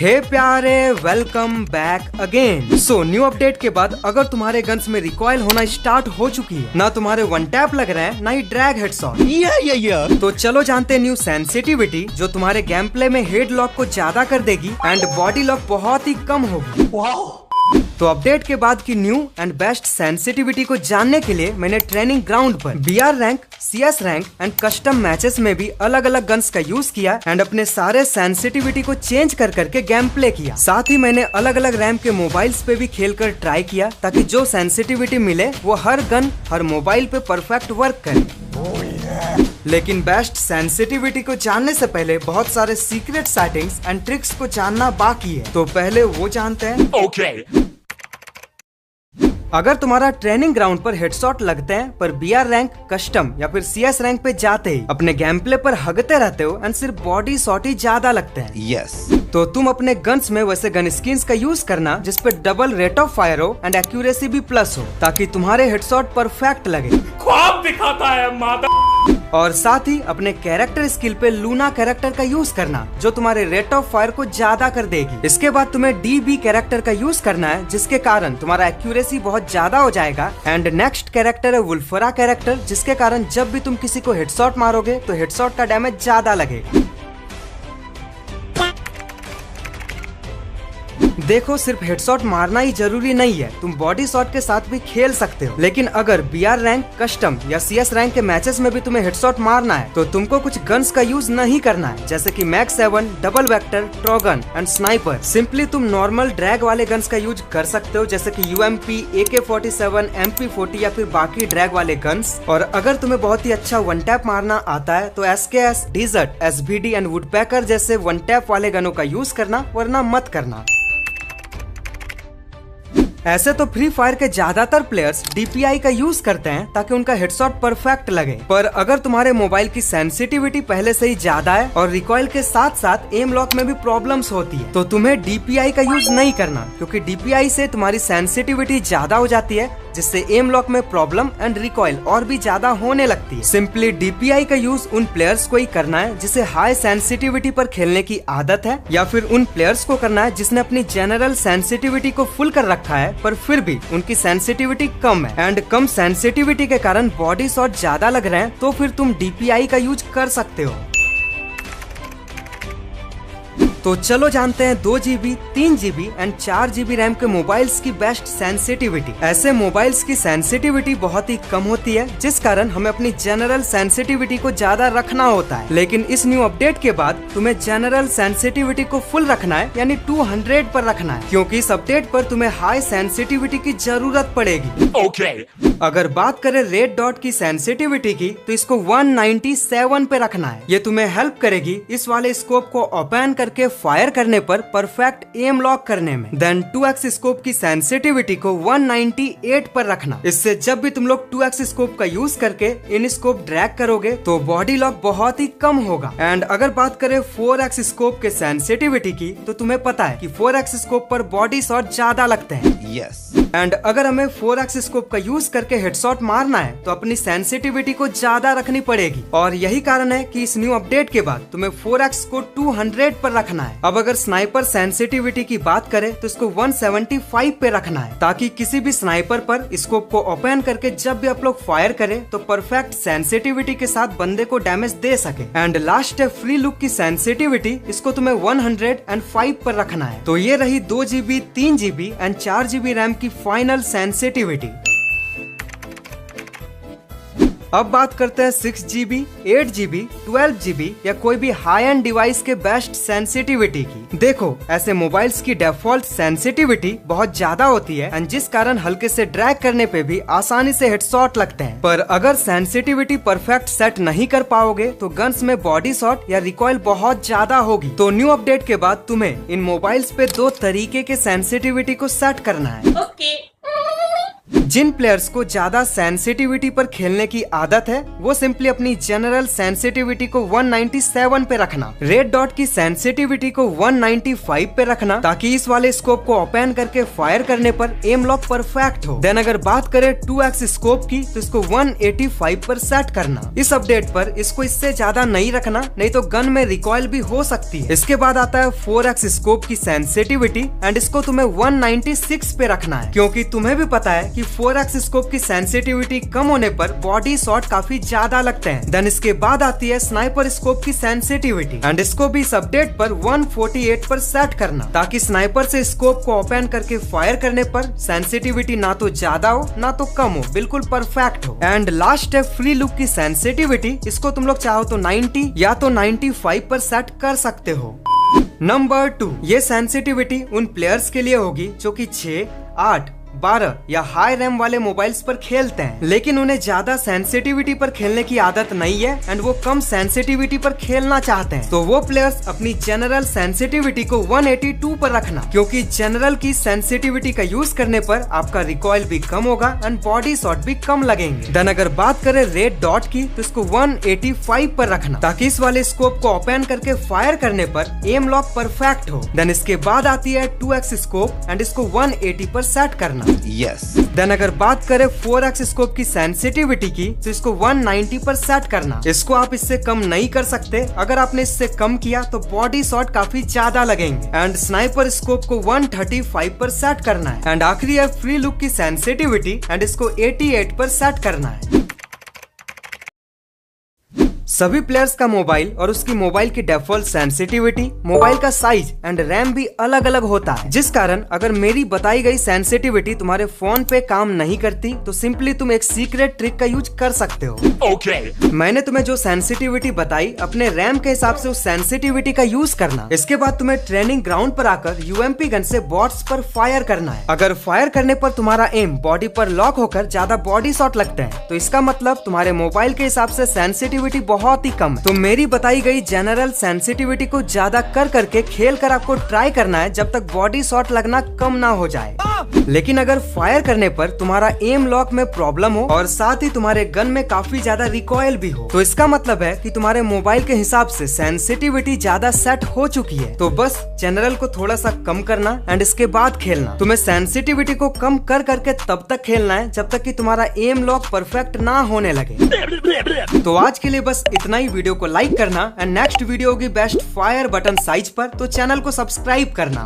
हे प्यारे, welcome back again. So new update के बाद अगर तुम्हारे गन्स में रिकॉइल होना स्टार्ट हो चुकी है, ना तुम्हारे वन टैप लग रहे हैं, ना ही ड्रैग हेडशॉट, तो चलो जानते हैं न्यू सेंसिटिविटी जो तुम्हारे गेम प्ले में हेड लॉक को ज्यादा कर देगी एंड बॉडी लॉक बहुत ही कम होगी। तो अपडेट के बाद की न्यू एंड बेस्ट सेंसिटिविटी को जानने के लिए मैंने ट्रेनिंग ग्राउंड पर BR rank, CS rank and custom matches में भी अलग अलग गन्स का यूज किया एंड अपने सारे सेंसिटिविटी को चेंज कर करके गेम प्ले किया। साथ ही मैंने अलग अलग रैम के मोबाइल्स पे भी खेल कर ट्राई किया ताकि जो सेंसिटिविटी मिले वो हर गन हर मोबाइल पे परफेक्ट वर्क करे। लेकिन बेस्ट सेंसिटिविटी को जानने से पहले बहुत सारे सीक्रेट सेटिंग्स एंड ट्रिक्स को जानना बाकी है, तो पहले वो जानते हैं। अगर तुम्हारा ट्रेनिंग ग्राउंड पर हेडशॉट लगते हैं पर BR रैंक, कस्टम या फिर CS रैंक पे जाते ही अपने गेम प्ले पर हगते रहते हो एंड सिर्फ बॉडी शॉट ही ज्यादा लगते हैं, तो तुम अपने गन्स में वैसे गन स्किन्स का यूज करना जिसपे डबल रेट ऑफ फायर हो एंड एक्यूरेसी भी प्लस हो ताकि तुम्हारे हेडशॉट परफेक्ट लगे। ख्वाब दिखाता है माता। और साथ ही अपने कैरेक्टर स्किल पे लूना कैरेक्टर का यूज करना जो तुम्हारे रेट ऑफ फायर को ज्यादा कर देगी। इसके बाद तुम्हें DB कैरेक्टर का यूज करना है जिसके कारण तुम्हारा एक्यूरेसी बहुत ज्यादा हो जाएगा। एंड नेक्स्ट कैरेक्टर है वुल्फरा कैरेक्टर जिसके कारण जब भी तुम किसी को हेडशॉट मारोगे तो हेडशॉट का डैमेज ज्यादा लगेगा। देखो, सिर्फ हेडशॉट मारना ही जरूरी नहीं है, तुम बॉडी शॉट के साथ भी खेल सकते हो। लेकिन अगर BR रैंक, कस्टम या CS रैंक के मैचेस में भी तुम्हें हेडशॉट मारना है तो तुमको कुछ गन्स का यूज नहीं करना है, जैसे कि Mac 7, double vector, trogon and sniper. Simply तुम नॉर्मल ड्रैग वाले गन्स का यूज कर सकते हो जैसे कि UMP, AK-47, MP-40 या फिर बाकी ड्रैग वाले गन्स। और अगर तुम्हें बहुत ही अच्छा वन टैप मारना आता है तो SKS, desert, SVD and woodpecker जैसे वन टैप वाले गनों का यूज करना, वरना मत करना। ऐसे तो फ्री फायर के ज्यादातर प्लेयर्स DPI का यूज करते हैं ताकि उनका हेडशॉट परफेक्ट लगे, पर अगर तुम्हारे मोबाइल की सेंसिटिविटी पहले से ही ज्यादा है और रिकॉइल के साथ साथ एम लॉक में भी प्रॉब्लम्स होती है तो तुम्हें DPI का यूज नहीं करना, क्योंकि DPI से तुम्हारी सेंसिटिविटी ज्यादा हो जाती है जिससे एम लॉक में प्रॉब्लम एंड रिकॉइल और भी ज्यादा होने लगती है। सिंपली DPI का यूज उन प्लेयर्स को ही करना है जिसे हाई सेंसिटिविटी पर खेलने की आदत है, या फिर उन प्लेयर्स को करना है जिसने अपनी जनरल सेंसिटिविटी को फुल कर रखा है पर फिर भी उनकी सेंसिटिविटी कम है एंड कम सेंसिटिविटी के कारण बॉडी शॉट ज्यादा लग रहे हैं, तो फिर तुम DPI का यूज कर सकते हो। तो चलो जानते हैं 2GB, 3GB and 4GB RAM के मोबाइल्स की बेस्ट सेंसिटिविटी। ऐसे मोबाइल्स की सेंसिटिविटी बहुत ही कम होती है जिस कारण हमें अपनी जनरल सेंसिटिविटी को ज्यादा रखना होता है। लेकिन इस न्यू अपडेट के बाद तुम्हें जनरल सेंसिटिविटी को फुल रखना है, यानी 200 पर रखना है, क्योंकि इस अपडेट पर तुम्हें हाई सेंसिटिविटी की जरूरत पड़ेगी। अगर बात करें रेड डॉट की सेंसिटिविटी की तो इसको 197 पे रखना है। ये तुम्हें हेल्प करेगी इस वाले स्कोप को ओपन करके फायर करने पर परफेक्ट एम लॉक करने में। देन 2x स्कोप की सेंसिटिविटी को 198 पर रखना। इससे जब भी तुम लोग 2x स्कोप का यूज करके इन स्कोप ड्रैग करोगे तो बॉडी लॉक बहुत ही कम होगा। एंड अगर बात करें 4x स्कोप के सेंसिटिविटी की तो तुम्हें पता है कि 4x स्कोप पर बॉडी शॉट ज्यादा लगते हैं। एंड अगर हमें 4x स्कोप का यूज करके हेडशॉट मारना है तो अपनी सेंसिटिविटी को ज्यादा रखनी पड़ेगी, और यही कारण है कि इस न्यू अपडेट के बाद तुम्हें 4x को 200 पर रखना है। अब अगर स्नाइपर सेंसिटिविटी की बात करें तो इसको 175 पे रखना है ताकि किसी भी स्नाइपर पर स्कोप को ओपन करके जब भी आप लोग फायर करें तो परफेक्ट सेंसिटिविटी के साथ बंदे को डैमेज दे सके। एंड लास्ट है फ्री लुक की सेंसिटिविटी, इसको तुम्हें 105 पर रखना है। तो ये रही 2GB, 3GB and 4GB RAM की फाइनल सेंसिटिविटी। अब बात करते हैं 6GB, 8GB, 12GB या कोई भी हाई एंड डिवाइस के बेस्ट सेंसिटिविटी की। देखो, ऐसे मोबाइल्स की डिफॉल्ट सेंसिटिविटी बहुत ज्यादा होती है एंड जिस कारण हल्के से ड्रैग करने पे भी आसानी से हेडशॉट लगते हैं, पर अगर सेंसिटिविटी परफेक्ट सेट नहीं कर पाओगे तो गन्स में बॉडी शॉट या रिकॉइल बहुत ज्यादा होगी। तो न्यू अपडेट के बाद तुम्हें इन मोबाइल्स पे 2 तरीके के सेंसिटिविटी को सेट करना है। जिन प्लेयर्स को ज्यादा सेंसिटिविटी पर खेलने की आदत है वो सिंपली अपनी जनरल सेंसिटिविटी को 197 पे रखना, रेड डॉट की सेंसिटिविटी को 195 पे रखना ताकि इस वाले स्कोप को ओपन करके फायर करने पर एम लॉक परफेक्ट हो। देन अगर बात करें 2x स्कोप की तो इसको 185 पर सेट करना। इस अपडेट पर इसको इससे ज्यादा नहीं रखना, नहीं तो गन में रिकॉइल भी हो सकती है। इसके बाद आता है 4x स्कोप की सेंसिटिविटी एंड इसको तुम्हें 196 पे रखना है, क्योंकि तुम्हें भी पता है कि 4x स्कोप की सेंसिटिविटी कम होने पर बॉडी शॉट काफी ज्यादा लगते हैं। देन इसके बाद आती है स्नाइपर स्कोप की सेंसिटिविटी एंड इसको भी इस अपडेट पर 148 पर सेट करना ताकि स्नाइपर से स्कोप को ओपन करके फायर करने पर सेंसिटिविटी ना तो ज्यादा हो ना तो कम हो, बिल्कुल परफेक्ट हो। एंड लास्ट है फ्री लुक की सेंसिटिविटी, इसको तुम लोग चाहो तो 90 या तो 95 पर सेट कर सकते हो। नंबर 2, ये सेंसिटिविटी उन प्लेयर्स के लिए होगी जो कि 6, 8, 12 या हाई रैम वाले मोबाइल्स पर खेलते हैं लेकिन उन्हें ज्यादा सेंसिटिविटी पर खेलने की आदत नहीं है एंड वो कम सेंसिटिविटी पर खेलना चाहते हैं। तो वो प्लेयर्स अपनी जनरल सेंसिटिविटी को 182 पर रखना, क्योंकि जनरल की सेंसिटिविटी का यूज करने पर आपका रिकॉइल भी कम होगा एंड बॉडी शॉट भी कम लगेंगे। देन अगर बात करें रेड डॉट की तो इसको 185 पर रखना ताकि इस वाले स्कोप को ओपन करके फायर करने पर एम लॉक परफेक्ट हो। देन इसके बाद आती है 2x स्कोप एंड इसको 180 पर सेट करना। Yes. देन अगर बात करें 4x स्कोप की सेंसिटिविटी की तो इसको 190 पर सेट करना। इसको आप इससे कम नहीं कर सकते, अगर आपने इससे कम किया तो बॉडी शॉट काफी ज्यादा लगेंगे। एंड स्नाइपर स्कोप को 135 पर सेट करना है। एंड आखिरी है फ्री लुक की सेंसिटिविटी एंड इसको 88 पर सेट करना है। सभी प्लेयर्स का मोबाइल और उसकी मोबाइल की डिफॉल्ट सेंसिटिविटी, मोबाइल का साइज एंड रैम भी अलग अलग होता है, जिस कारण अगर मेरी बताई गई सेंसिटिविटी तुम्हारे फोन पे काम नहीं करती तो सिंपली तुम एक सीक्रेट ट्रिक का यूज कर सकते हो। Okay. मैंने तुम्हें जो सेंसिटिविटी बताई अपने रैम के हिसाब से उस सेंसिटिविटी का यूज करना। इसके बाद तुम्हें ट्रेनिंग ग्राउंड पर आकर यूएमपी गन से बॉट्स पर फायर करना है। अगर फायर करने पर तुम्हारा एम बॉडी पर लॉक होकर ज्यादा बॉडी शॉट लगते हैं तो इसका मतलब तुम्हारे मोबाइल के हिसाब से सेंसिटिविटी बहुत ही कम है। तो मेरी बताई गई जनरल सेंसिटिविटी को ज्यादा कर करके खेल कर आपको ट्राई करना है जब तक बॉडी शॉट लगना कम ना हो जाए। लेकिन अगर फायर करने पर तुम्हारा एम लॉक में प्रॉब्लम हो और साथ ही तुम्हारे गन में काफी ज्यादा रिकॉइल भी हो तो इसका मतलब है कि तुम्हारे मोबाइल के हिसाब से सेंसिटिविटी ज्यादा सेट हो चुकी है। तो बस जनरल को थोड़ा सा कम करना एंड इसके बाद खेलना। तुम्हें सेंसिटिविटी को कम कर करके तब तक खेलना है जब तक कि तुम्हारा एम लॉक परफेक्ट ना होने लगे। तो आज के लिए बस इतना ही। वीडियो को लाइक करना एंड नेक्स्ट वीडियो होगी बेस्ट फायर बटन साइज पर, तो चैनल को सब्सक्राइब करना।